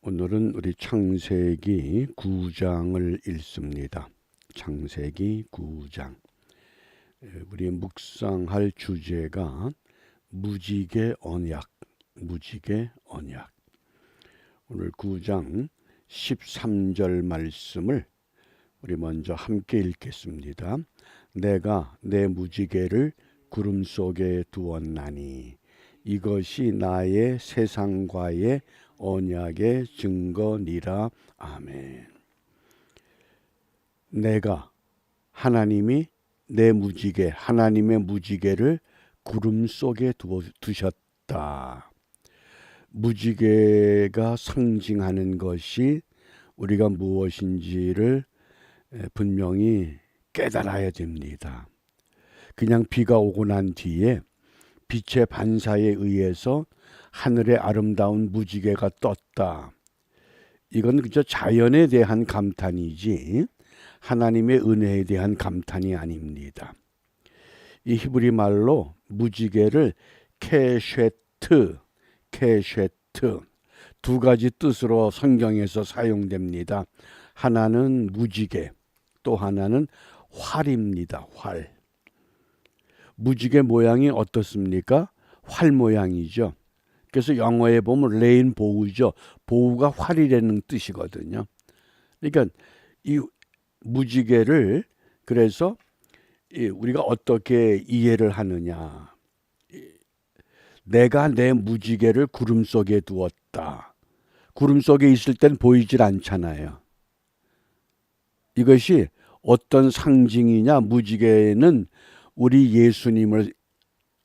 오늘은 우리 창세기 9장을 읽습니다. 창세기 9장. 우리 묵상할 주제가 무지개 언약, 무지개 언약. 오늘 9장 13절 말씀을 우리 먼저 함께 읽겠습니다. 내가 내 무지개를 구름 속에 두었나니 이것이 나의 세상과의 언약의 증거니라. 아멘. 내가 하나님이 내 무지개, 하나님의 무지개를 구름 속에 두셨다. 무지개가 상징하는 것이 우리가 무엇인지를 분명히 깨달아야 됩니다. 그냥 비가 오고 난 뒤에 빛의 반사에 의해서 하늘의 아름다운 무지개가 떴다. 이건 그저 자연에 대한 감탄이지 하나님의 은혜에 대한 감탄이 아닙니다. 이 히브리 말로 무지개를 케쉐트 두 가지 뜻으로 성경에서 사용됩니다. 하나는 무지개, 또 하나는 활입니다. 활. 무지개 모양이 어떻습니까? 활 모양이죠. 그래서 영어에 보면 레인보우죠. 보우가 활이라는 뜻이거든요. 그러니까 이 무지개를 그래서 우리가 어떻게 이해를 하느냐. 내가 내 무지개를 구름 속에 두었다. 구름 속에 있을 땐 보이질 않잖아요. 이것이 어떤 상징이냐. 무지개는 우리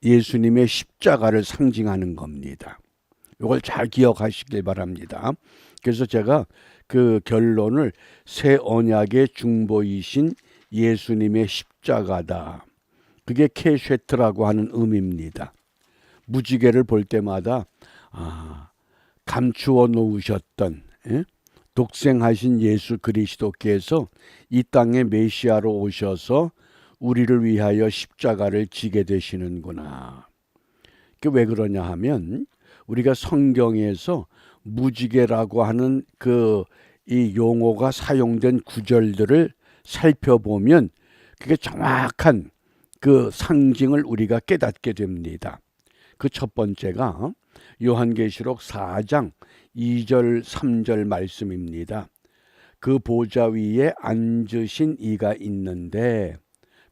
예수님의 십자가를 상징하는 겁니다. 이걸 잘 기억하시길 바랍니다. 그래서 제가 그 결론을 새 언약의 중보이신 예수님의 십자가다. 그게 케쉐트라고 하는 의미입니다. 무지개를 볼 때마다 감추어 놓으셨던 독생하신 예수 그리스도께서 이 땅에 메시아로 오셔서 우리를 위하여 십자가를 지게 되시는구나. 왜 그러냐 하면 우리가 성경에서 무지개라고 하는 이 용어가 사용된 구절들을 살펴보면 그게 정확한 그 상징을 우리가 깨닫게 됩니다. 그 첫 번째가 요한계시록 4장 2절 3절 말씀입니다. 그 보좌 위에 앉으신 이가 있는데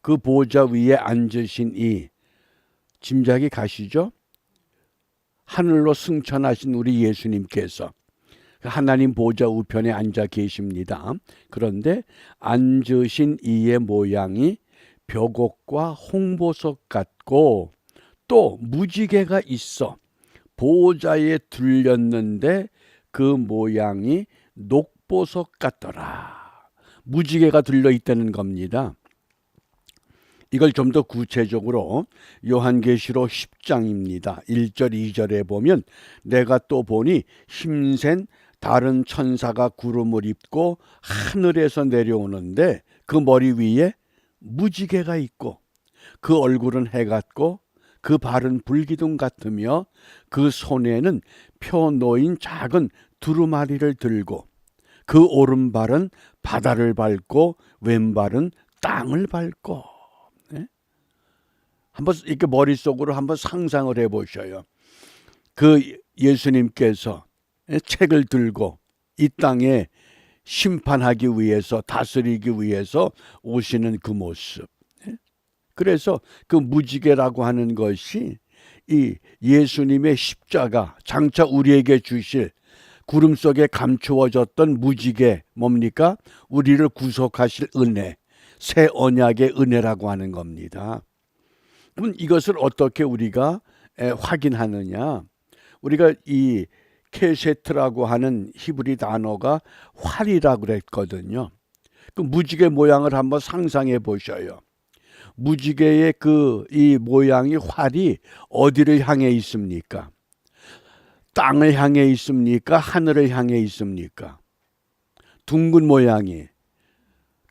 그 보좌 위에 앉으신 이, 짐작이 가시죠? 하늘로 승천하신 우리 예수님께서 하나님 보좌 우편에 앉아 계십니다. 그런데 앉으신 이의 모양이 벽옥과 홍보석 같고 또 무지개가 있어 보좌에 둘렸는데 그 모양이 녹보석 같더라. 무지개가 둘려 있다는 겁니다. 이걸 좀 더 구체적으로 요한계시록 10장입니다. 1절 2절에 보면 내가 또 보니 힘센 다른 천사가 구름을 입고 하늘에서 내려오는데 그 머리 위에 무지개가 있고 그 얼굴은 해 같고 그 발은 불기둥 같으며 그 손에는 펴 놓인 작은 두루마리를 들고 그 오른발은 바다를 밟고 왼발은 땅을 밟고. 한번 이렇게 머릿속으로 한번 상상을 해보셔요. 그 예수님께서 책을 들고 이 땅에 심판하기 위해서 다스리기 위해서 오시는 그 모습. 그래서 그 무지개라고 하는 것이 이 예수님의 십자가, 장차 우리에게 주실 구름 속에 감추어졌던 무지개 뭡니까? 우리를 구속하실 은혜, 새 언약의 은혜라고 하는 겁니다. 그럼 이것을 어떻게 우리가 확인하느냐? 우리가 이 케세트라고 하는 히브리 단어가 활이라고 그랬거든요. 그 무지개 모양을 한번 상상해 보셔요. 무지개의 이 모양이 활이 어디를 향해 있습니까? 땅을 향해 있습니까? 하늘을 향해 있습니까? 둥근 모양이.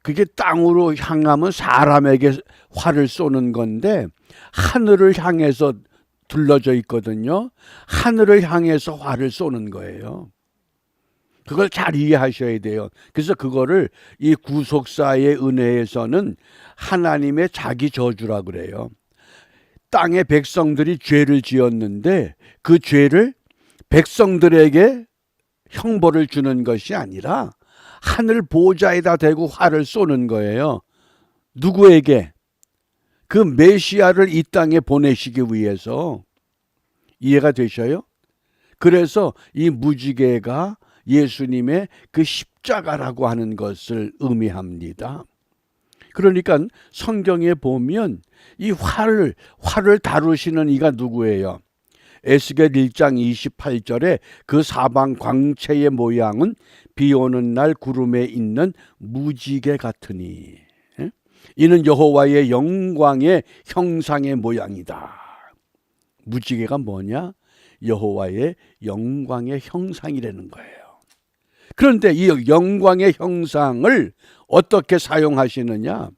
그게 땅으로 향하면 사람에게 활을 쏘는 건데 하늘을 향해서 둘러져 있거든요. 하늘을 향해서 활을 쏘는 거예요. 그걸 잘 이해하셔야 돼요. 그래서 그거를 이 구속사의 은혜에서는 하나님의 자기 저주라 그래요. 땅의 백성들이 죄를 지었는데 그 죄를 백성들에게 형벌을 주는 것이 아니라 하늘 보좌에다 대고 화를 쏘는 거예요. 누구에게? 그 메시아를 이 땅에 보내시기 위해서. 이해가 되셔요? 그래서 이 무지개가 예수님의 그 십자가라고 하는 것을 의미합니다. 그러니까 성경에 보면 이 화를 다루시는 이가 누구예요? 에스겔 1장 28절에 그 사방 광채의 모양은 비 오는 날 구름에 있는 무지개 같으니 이는 여호와의 영광의 형상의 모양이다. 무지개가 뭐냐? 여호와의 영광의 형상이라는 거예요. 그런데 이 영광의 형상을 어떻게 사용하시느냐?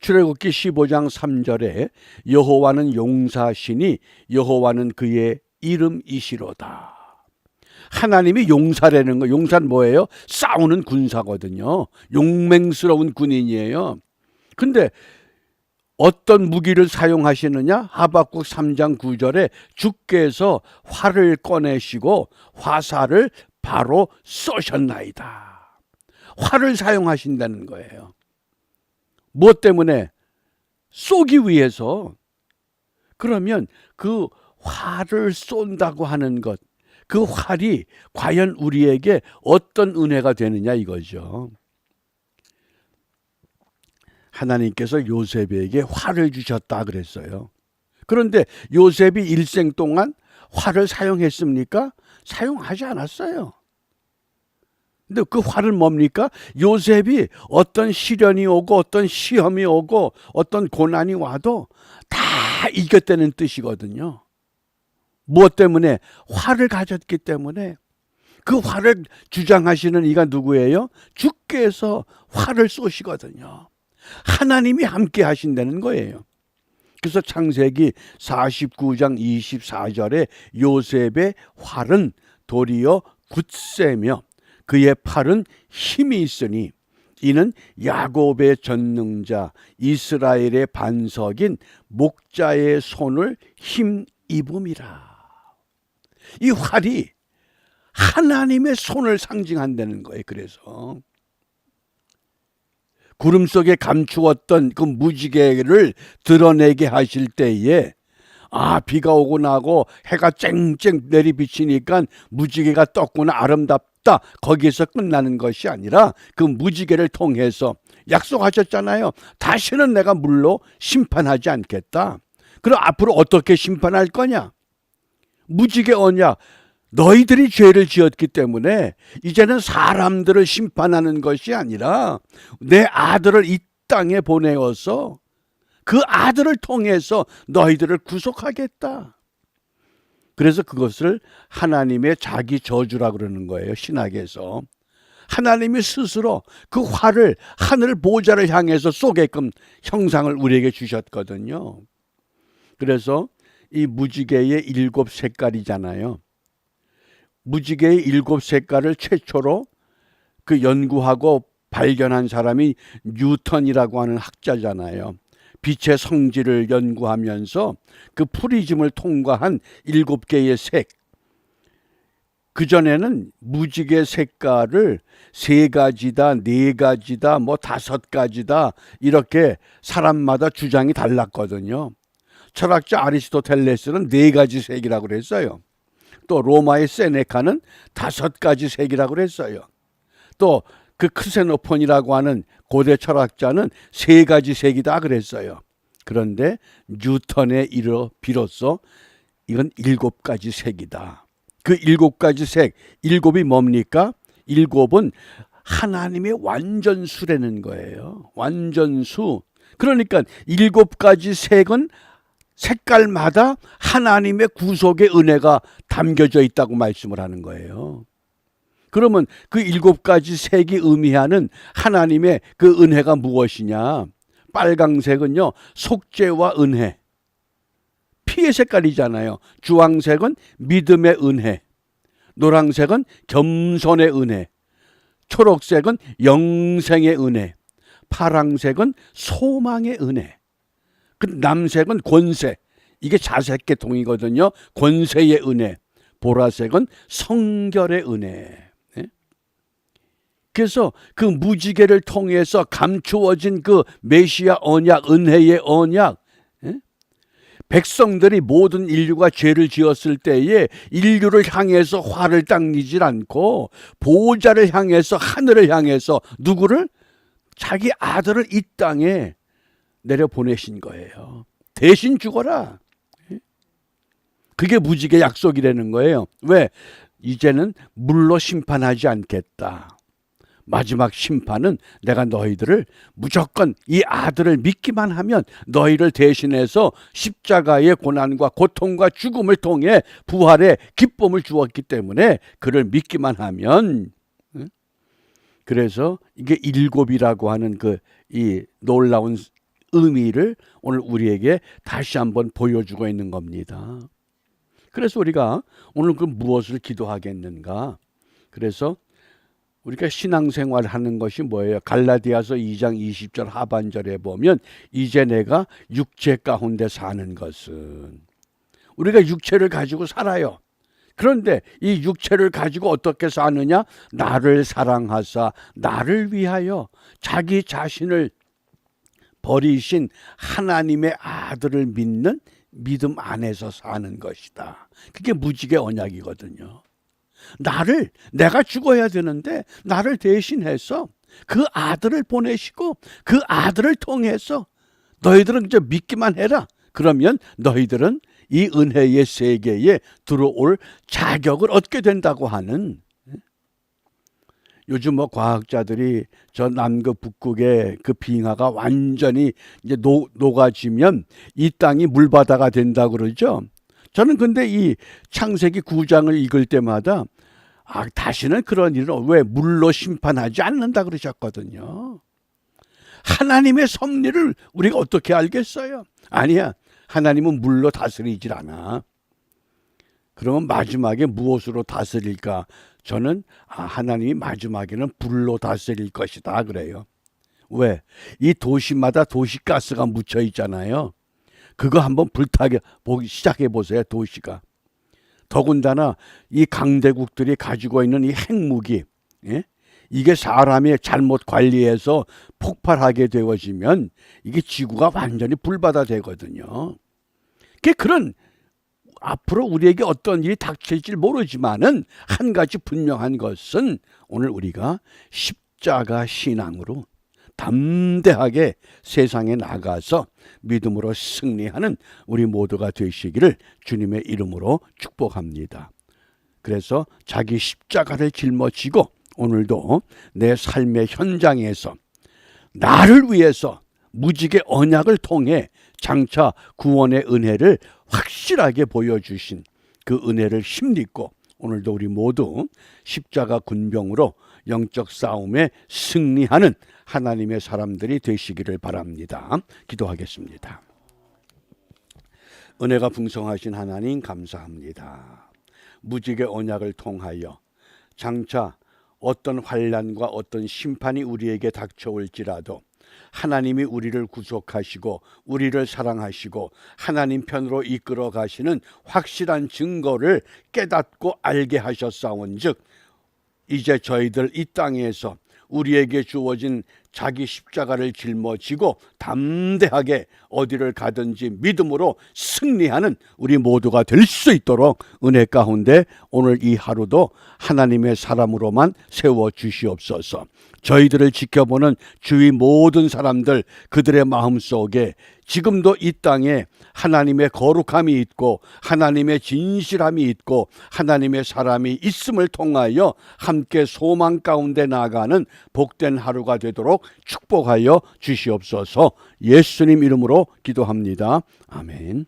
출애굽기 15장 3절에 여호와는 용사시니 여호와는 그의 이름이시로다. 하나님이 용사라는 거, 용사는 뭐예요? 싸우는 군사거든요. 용맹스러운 군인이에요. 근데 어떤 무기를 사용하시느냐? 하박국 3장 9절에 주께서 활을 꺼내시고 화살을 바로 쏘셨나이다. 활을 사용하신다는 거예요. 무엇 때문에? 쏘기 위해서. 그러면 그 활을 쏜다고 하는 것, 그 활이 과연 우리에게 어떤 은혜가 되느냐 이거죠. 하나님께서 요셉에게 활을 주셨다 그랬어요. 그런데 요셉이 일생 동안 활을 사용했습니까? 사용하지 않았어요. 근데 그 활은 뭡니까? 요셉이 어떤 시련이 오고 어떤 시험이 오고 어떤 고난이 와도 다 이겼다는 뜻이거든요. 무엇 때문에? 활을 가졌기 때문에. 그 활을 주장하시는 이가 누구예요? 주께서 활을 쏘시거든요. 하나님이 함께 하신다는 거예요. 그래서 창세기 49장 24절에 요셉의 활은 도리어 굳세며 그의 팔은 힘이 있으니 이는 야곱의 전능자 이스라엘의 반석인 목자의 손을 힘입음이라. 이 활이 하나님의 손을 상징한다는 거예요. 그래서 구름 속에 감추었던 그 무지개를 드러내게 하실 때에 비가 오고 나고 해가 쨍쨍 내리비치니까 무지개가 떴구나, 아름답다, 거기에서 끝나는 것이 아니라 그 무지개를 통해서 약속하셨잖아요. 다시는 내가 물로 심판하지 않겠다. 그럼 앞으로 어떻게 심판할 거냐? 무지개 언약, 너희들이 죄를 지었기 때문에 이제는 사람들을 심판하는 것이 아니라 내 아들을 이 땅에 보내어서 그 아들을 통해서 너희들을 구속하겠다. 그래서 그것을 하나님의 자기 저주라고 그러는 거예요. 신학에서. 하나님이 스스로 그 활을 하늘 보좌를 향해서 쏘게끔 형상을 우리에게 주셨거든요. 그래서 이 무지개의 7 색깔이잖아요. 무지개의 7 색깔을 최초로 그 연구하고 발견한 사람이 뉴턴이라고 하는 학자잖아요. 빛의 성질을 연구하면서 그 프리즘을 통과한 7개의 색. 그전에는 무지개 색깔을 3가지다, 4가지다, 5가지다 이렇게 사람마다 주장이 달랐거든요. 철학자 아리스토텔레스는 4가지 색이라고 그랬어요. 또 로마의 세네카는 5가지 색이라고 그랬어요. 또 그 크세노폰이라고 하는 고대 철학자는 3가지 색이다 그랬어요. 그런데 뉴턴에 비로소 이건 7가지 색이다. 그 7가지 색, 7이 뭡니까? 7은 하나님의 완전수라는 거예요. 완전수. 그러니까 7가지 색은 색깔마다 하나님의 구속의 은혜가 담겨져 있다고 말씀을 하는 거예요. 그러면 그 7가지 색이 의미하는 하나님의 그 은혜가 무엇이냐? 빨강색은요, 속죄와 은혜. 피의 색깔이잖아요. 주황색은 믿음의 은혜. 노란색은 겸손의 은혜, 초록색은 영생의 은혜, 파랑색은 소망의 은혜, 그 남색은 권세, 이게 자색계통이거든요. 권세의 은혜, 보라색은 성결의 은혜. 그래서 그 무지개를 통해서 감추어진 그 메시아 언약, 은혜의 언약, 백성들이 모든 인류가 죄를 지었을 때에 인류를 향해서 화를 당기질 않고 보호자를 향해서, 하늘을 향해서 누구를? 자기 아들을 이 땅에 내려보내신 거예요. 대신 죽어라. 그게 무지개 약속이라는 거예요. 왜? 이제는 물로 심판하지 않겠다. 마지막 심판은 내가 너희들을 무조건 이 아들을 믿기만 하면 너희를 대신해서 십자가의 고난과 고통과 죽음을 통해 부활의 기쁨을 주었기 때문에 그를 믿기만 하면, 그래서 이게 일곱이라고 하는 그 이 놀라운 의미를 오늘 우리에게 다시 한번 보여주고 있는 겁니다. 그래서 우리가 오늘 그 무엇을 기도하겠는가? 그래서 우리가 신앙생활 하는 것이 뭐예요? 갈라디아서 2장 20절 하반절에 보면 이제 내가 육체 가운데 사는 것은, 우리가 육체를 가지고 살아요. 그런데 이 육체를 가지고 어떻게 사느냐? 나를 사랑하사 나를 위하여 자기 자신을 버리신 하나님의 아들을 믿는 믿음 안에서 사는 것이다. 그게 무지개 언약이거든요. 내가 죽어야 되는데 나를 대신해서 그 아들을 보내시고 그 아들을 통해서 너희들은 이제 믿기만 해라. 그러면 너희들은 이 은혜의 세계에 들어올 자격을 얻게 된다고 하는, 요즘 뭐 과학자들이 저 남극 북극의 그 빙하가 완전히 이제 녹아지면 이 땅이 물바다가 된다고 그러죠. 저는 근데 이 창세기 9장을 읽을 때마다 다시는 그런 일은 왜 물로 심판하지 않는다 그러셨거든요. 하나님의 섭리를 우리가 어떻게 알겠어요? 아니야. 하나님은 물로 다스리질 않아. 그러면 마지막에 무엇으로 다스릴까? 저는 하나님이 마지막에는 불로 다스릴 것이다 그래요. 왜? 이 도시마다 도시가스가 묻혀 있잖아요. 그거 한번 불타게 보기 시작해 보세요. 도시가. 더군다나 이 강대국들이 가지고 있는 이 핵무기, 이게 사람이 잘못 관리해서 폭발하게 되어지면 이게 지구가 완전히 불바다 되거든요. 그런 앞으로 우리에게 어떤 일이 닥칠지 모르지만은 한 가지 분명한 것은 오늘 우리가 십자가 신앙으로 담대하게 세상에 나가서 믿음으로 승리하는 우리 모두가 되시기를 주님의 이름으로 축복합니다. 그래서 자기 십자가를 짊어지고 오늘도 내 삶의 현장에서 나를 위해서 무지개 언약을 통해 장차 구원의 은혜를 확실하게 보여주신 그 은혜를 힘입고 오늘도 우리 모두 십자가 군병으로 영적 싸움에 승리하는 하나님의 사람들이 되시기를 바랍니다. 기도하겠습니다. 은혜가 풍성하신 하나님 감사합니다. 무지개 언약을 통하여 장차 어떤 환난과 어떤 심판이 우리에게 닥쳐올지라도 하나님이 우리를 구속하시고 우리를 사랑하시고 하나님 편으로 이끌어 가시는 확실한 증거를 깨닫고 알게 하셨사온즉 이제 저희들 이 땅에서 우리에게 주어진 자기 십자가를 짊어지고 담대하게 어디를 가든지 믿음으로 승리하는 우리 모두가 될 수 있도록 은혜 가운데 오늘 이 하루도 하나님의 사람으로만 세워 주시옵소서. 저희들을 지켜보는 주위 모든 사람들, 그들의 마음속에 지금도 이 땅에 하나님의 거룩함이 있고 하나님의 진실함이 있고 하나님의 사람이 있음을 통하여 함께 소망 가운데 나아가는 복된 하루가 되도록 축복하여 주시옵소서. 예수님 이름으로 기도합니다. 아멘.